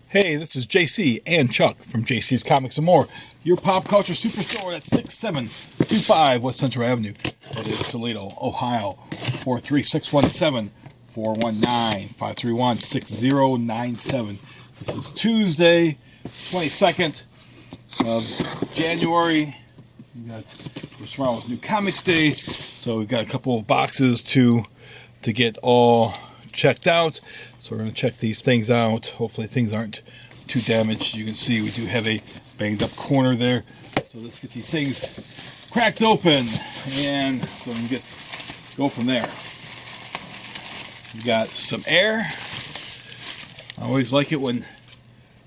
Hey, this is JC and Chuck from JC's Comics and More, your pop culture superstore at 6725 West Central Avenue. That is Toledo, Ohio, 43617 419 531 6097. This is Tuesday, 22nd of January. We're surrounded with New Comics Day, so we've got a couple of boxes to get all checked out. So we're going to check these things out. Hopefully things aren't too damaged. You can see we do have a banged up corner there. So let's get these things cracked open and so we can go from there. We've got some air. I always like it when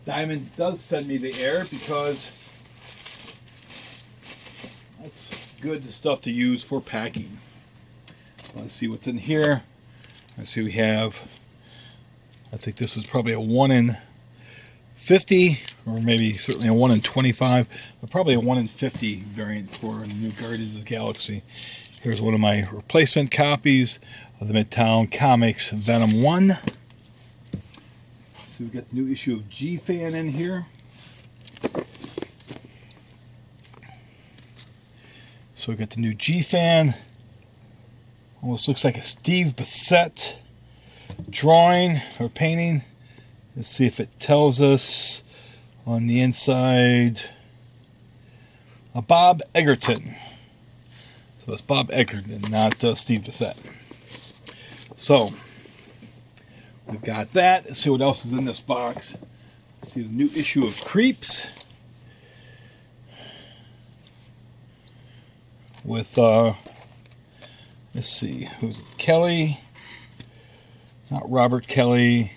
Diamond does send me the air because that's good stuff to use for packing. Let's see what's in here. Let's see, we have, I think this is probably a 1 in 50, or maybe certainly a 1 in 25, but probably a 1 in 50 variant for the new Guardians of the Galaxy. Here's one of my replacement copies of the Midtown Comics Venom 1. So we've got the new issue of G-Fan in here. So we've got the new G-Fan. Almost looks like a Steve Bissette drawing or painting. Let's see if it tells us on the inside. Bob Egerton. So it's Bob Egerton, not Steve Bissette. So we've got that. Let's see what else is in this box. Let's see the new issue of Creeps with let's see, who's it? Kelly. Not Robert Kelly.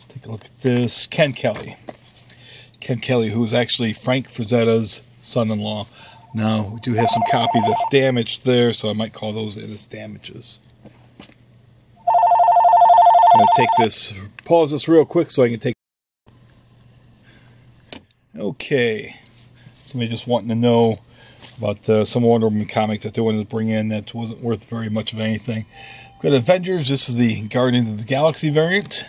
Take a look at this. Ken Kelly. Ken Kelly, who is actually Frank Frazetta's son-in-law. Now, we do have some copies that's damaged there, so I might call those in as damages. I'm going to take this, pause this real quick so I can take... Okay. Somebody just wanting to know about some Wonder Woman comic that they wanted to bring in that wasn't worth very much of anything. We've got Avengers. This is the Guardians of the Galaxy variant.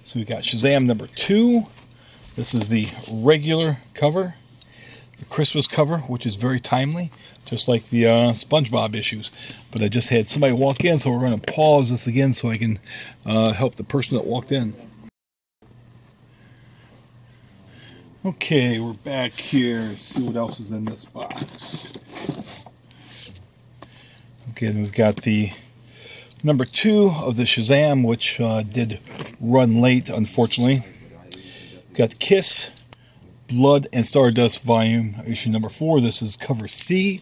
So we've got Shazam number 2. This is the regular cover. The Christmas cover, which is very timely, just like the SpongeBob issues. But I just had somebody walk in, so we're going to pause this again so I can help the person that walked in. Okay, we're back here. Let's see what else is in this box. Okay, and we've got the number 2 of the Shazam, which did run late, unfortunately. We've got Kiss, Blood and Stardust volume, issue number 4. This is cover C.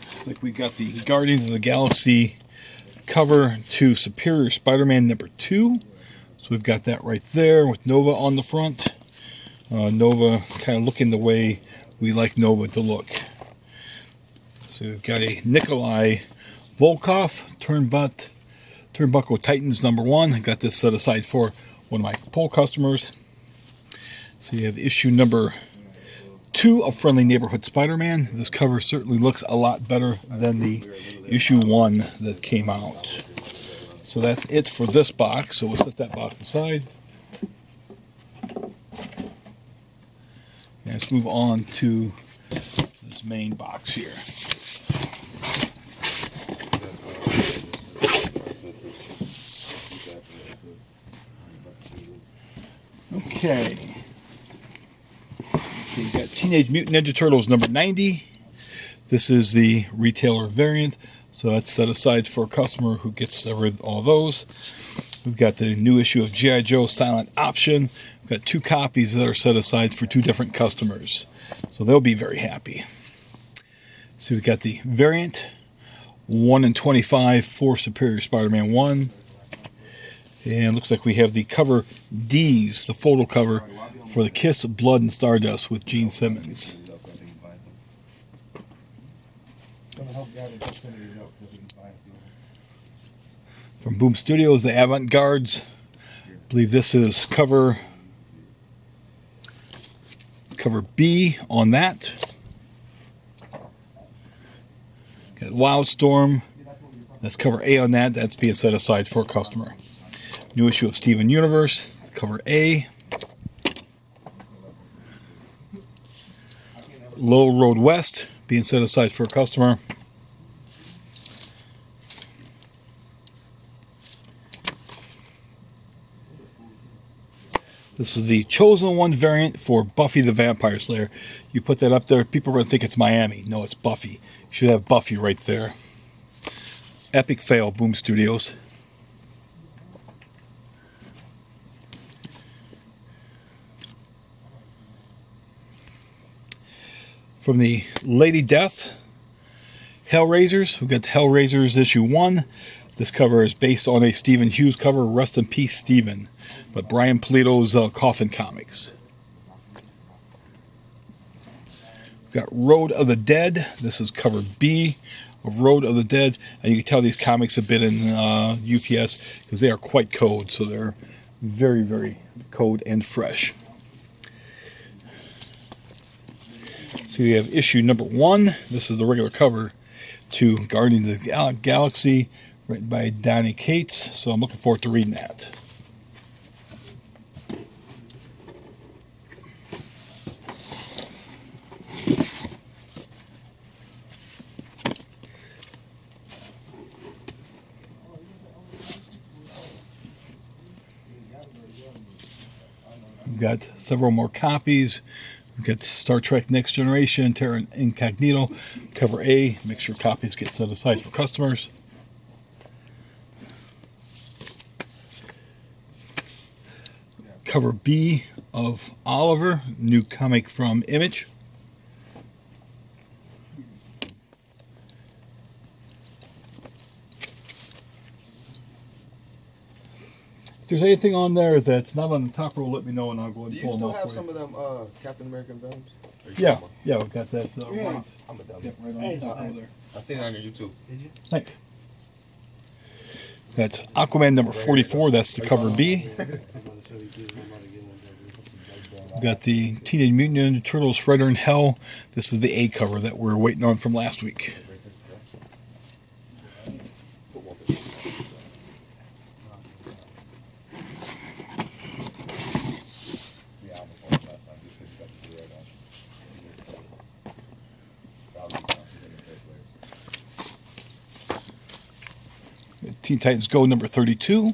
Looks like we got the Guardians of the Galaxy cover to Superior Spider-Man number 2. So we've got that right there with Nova on the front. Nova kind of looking the way we like Nova to look. So we've got a Nikolai Volkov Turnbuckle Titans number 1. I got this set aside for one of my poll customers. So you have issue number 2 of Friendly Neighborhood Spider-Man. This cover certainly looks a lot better than the issue 1 that came out. So that's it for this box. So we'll set that box aside. And let's move on to this main box here. Okay. So you got Teenage Mutant Ninja Turtles number 90. This is the retailer variant, so that's set aside for a customer who gets rid of all those. We've got the new issue of G.I. Joe Silent Option. We've got 2 copies that are set aside for 2 different customers, so they'll be very happy. So we've got the variant 1 in 25 for Superior Spider-Man 1. And looks like we have the cover D's, the photo cover for the Kiss, Blood and Stardust with Gene Simmons. From Boom Studios, the Avant-Gardes. I believe this is cover B on that. Got Wildstorm. That's cover A on that. That's being set aside for a customer. New issue of Steven Universe. Cover A. Low Road West. Being set aside for a customer. This is the Chosen One variant for Buffy the Vampire Slayer. You put that up there, people are going to think it's Miami. No, it's Buffy. You should have Buffy right there. Epic fail, Boom Studios. From the Lady Death, Hellraisers. We've got Hellraisers issue 1. This cover is based on a Stephen Hughes cover, Rest in Peace, Stephen, but Brian Pulido's Coffin Comics. We've got Road of the Dead. This is cover B of Road of the Dead, and you can tell these comics have been in UPS because they are quite code, so they're very, very code and fresh. So you have issue number 1. This is the regular cover to Guardians of the Galaxy, written by Donny Cates. So I'm looking forward to reading that. We've got several more copies. We've got Star Trek Next Generation, Terra Incognito, cover A. Make sure copies get set aside for customers. Cover B of Oliver, new comic from Image. If there's anything on there that's not on the top row, let me know and I'll go and pull them off. Do you still have some of them Captain American Venoms? Yeah, yeah, we've got that right. I'm a dummy. Yep, right on the top over there. I seen it on your YouTube. Did you? Thanks. That's Aquaman number 44. That's the cover B. We've got the Teenage Mutant Ninja Turtles Shredder in Hell. This is the A cover that we're waiting on from last week. Teen Titans Go number 32.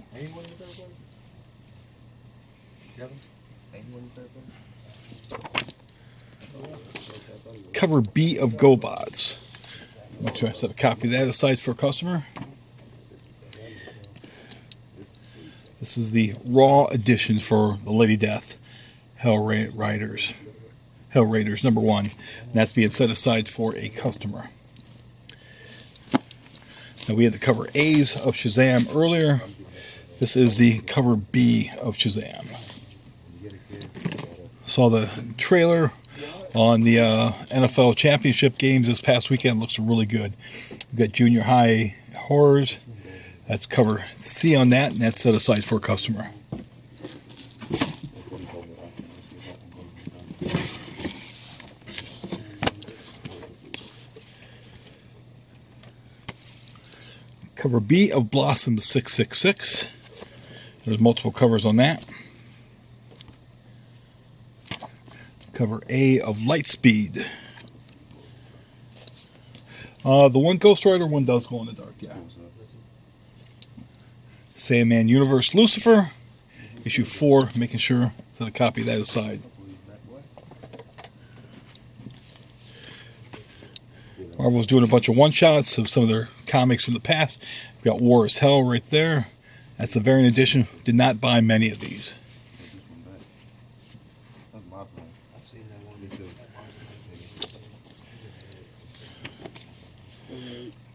Cover B of GoBots. Make sure I set a copy of that aside for a customer. This is the Raw edition for the Lady Death Hellraiders number 1. And that's being set aside for a customer. Now we had the cover A's of Shazam earlier. This is the cover B of Shazam. Saw the trailer on the NFL championship games this past weekend. Looks really good. We've got Junior High Horrors. That's cover C on that, and that's set aside for a customer. Cover B of Blossom 666. There's multiple covers on that. Cover A of Lightspeed. The one Ghost Rider, one does glow in the dark, yeah. Sandman Universe Lucifer, issue 4, making sure set a copy of that aside. Marvel's doing a bunch of one-shots of some of their comics from the past. We've got War is Hell right there. That's the variant edition. Did not buy many of these.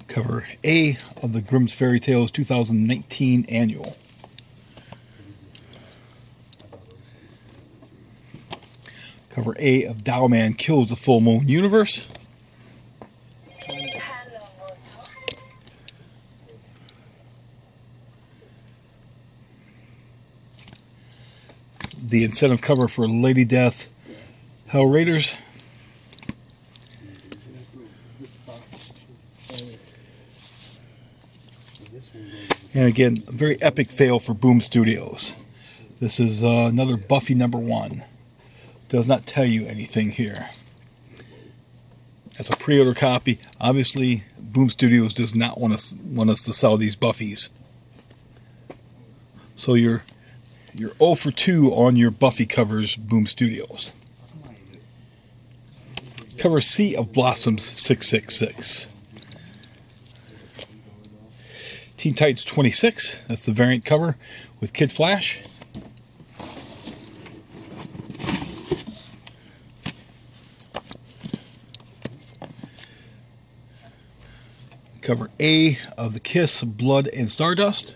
Cover A of the Grimm's Fairy Tales 2019 Annual. Cover A of Dowman Kills the Full Moon Universe. The incentive cover for Lady Death Hellraiders. And again, a very epic fail for Boom Studios. This is another Buffy #1. Does not tell you anything here. That's a pre-order copy. Obviously, Boom Studios does not want us to sell these Buffies. So you're 0 for 2 on your Buffy covers, Boom Studios. Cover Sea of Blossoms 666. Teen Titans 26. That's the variant cover with Kid Flash. Cover A of the Kiss, Blood and Stardust.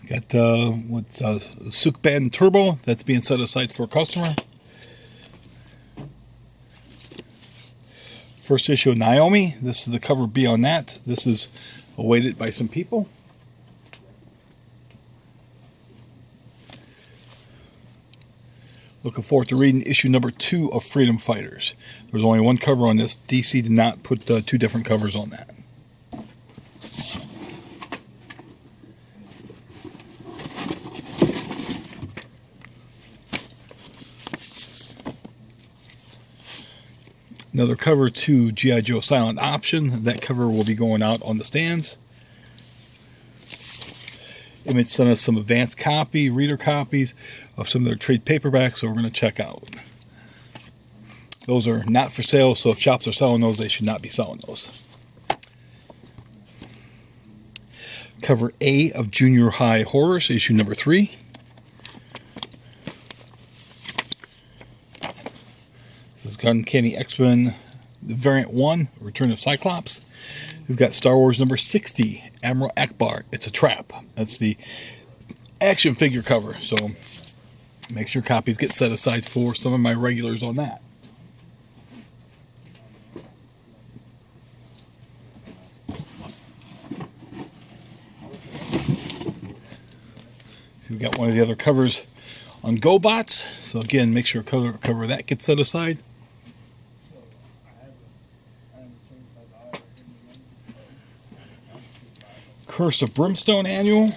Got Sukban Turbo that's being set aside for a customer. First issue of Naomi. This is the cover B on that. This is awaited by some people. Looking forward to reading issue #2 of Freedom Fighters. There's only one cover on this. DC did not put 2 different covers on that. Another cover to G.I. Joe Silent Option. That cover will be going out on the stands. Image sent us some advanced copy, reader copies of some of their trade paperbacks, so we're going to check out. Those are not for sale, so if shops are selling those, they should not be selling those. Cover A of Junior High Horrors, issue #3. This is Uncanny X-Men Variant 1, Return of Cyclops. We've got Star Wars #60, Admiral Akbar. It's a Trap. That's the action figure cover. So make sure copies get set aside for some of my regulars on that. So we've got one of the other covers on GoBots. So again, make sure cover of that gets set aside. Curse of Brimstone annual.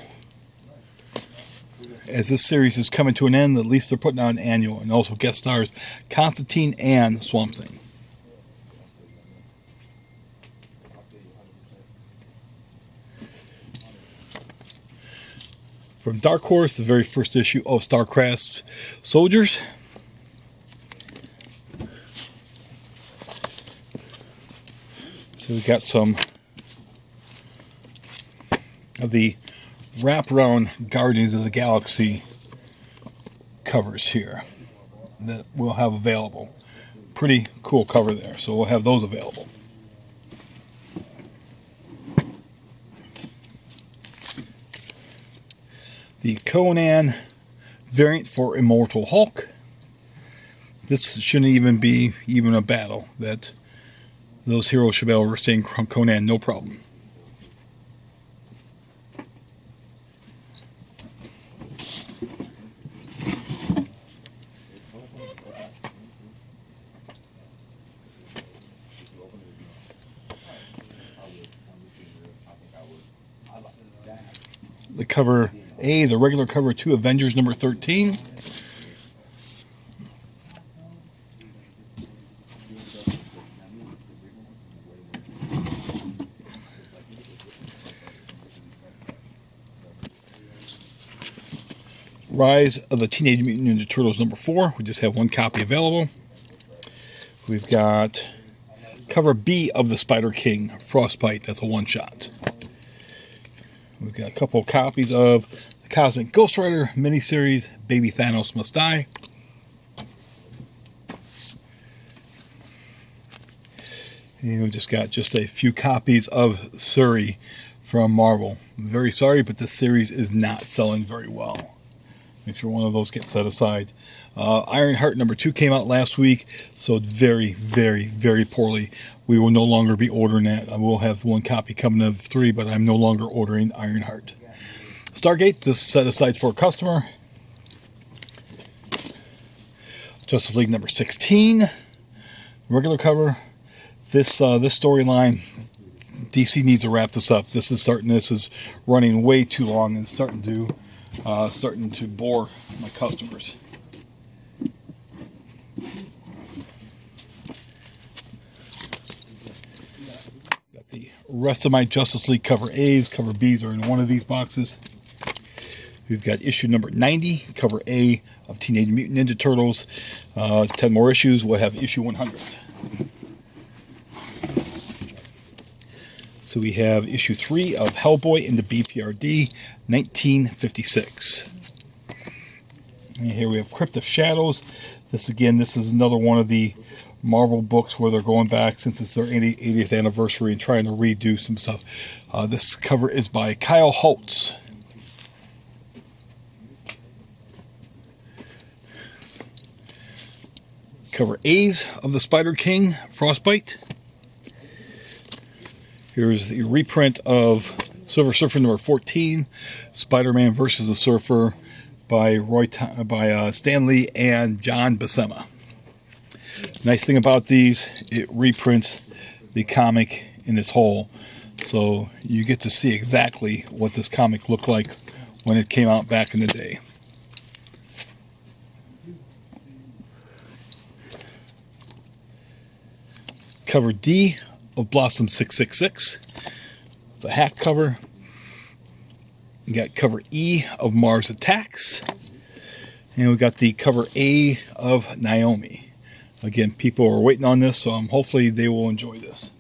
As this series is coming to an end, at least they're putting out an annual, and also guest stars Constantine and Swamp Thing. From Dark Horse, the very first issue of StarCraft Soldiers. So we got some of the wraparound Guardians of the Galaxy covers here that we'll have available. Pretty cool cover there, so we'll have those available. The Conan variant for Immortal Hulk. This shouldn't even be a battle. That those heroes should be able to withstand Conan no problem. The cover A, the regular cover to Avengers #13. Rise of the Teenage Mutant Ninja Turtles #4. We just have one copy available. We've got cover B of the Spider King Frostbite. That's a one-shot. We've got a couple of copies of the Cosmic Ghost Rider miniseries, Baby Thanos Must Die. And we just got a few copies of Suri from Marvel. I'm very sorry, but this series is not selling very well. Make sure one of those gets set aside. Ironheart number 2 came out last week, so very, very, very poorly. We will no longer be ordering that. I will have 1 copy coming of 3, but I'm no longer ordering Ironheart. Stargate, this is set aside for a customer. Justice League number 16, regular cover. This storyline, DC needs to wrap this up. This is running way too long and starting to bore my customers. Got the rest of my Justice League cover A's, cover B's are in one of these boxes. We've got issue number 90, cover A of Teenage Mutant Ninja Turtles. 10 more issues, we'll have issue 100. So we have issue 3 of Hellboy in the BPRD, 1956. And here we have Crypt of Shadows. This is another one of the Marvel books where they're going back since it's their 80th anniversary and trying to redo some stuff. This cover is by Kyle Holtz. Cover A's of the Spider King, Frostbite. Here's the reprint of Silver Surfer number 14, Spider-Man versus the Surfer by Stan Lee and John Buscema. Nice thing about these, it reprints the comic in its whole, so you get to see exactly what this comic looked like when it came out back in the day. Cover D of Blossom 666, the hack cover. We got cover E of Mars Attacks, and we got the cover A of Naomi. Again, people are waiting on this, so hopefully they will enjoy this.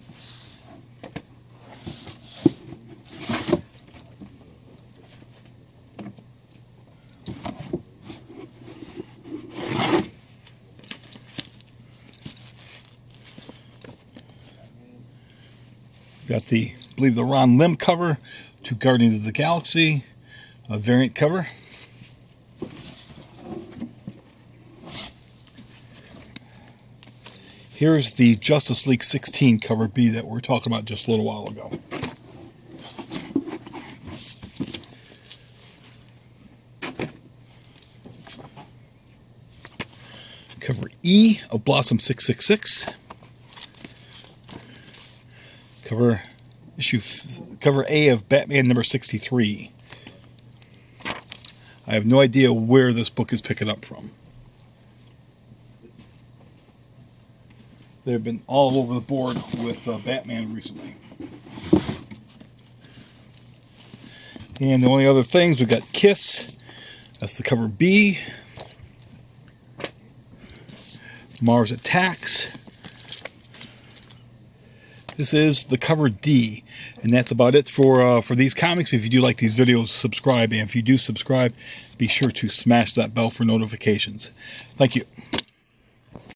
Got the, I believe, the Ron Lim cover to Guardians of the Galaxy, a variant cover. Here's the Justice League 16 cover B that we were talking about just a little while ago. Cover E of Blossom 666. Cover A of Batman number 63. I have no idea where this book is picking up from. They've been all over the board with Batman recently. And the only other things, we've got Kiss. That's the cover B. Mars Attacks. This is the cover D, and that's about it for these comics. If you do like these videos, subscribe, and if you do subscribe, be sure to smash that bell for notifications. Thank you.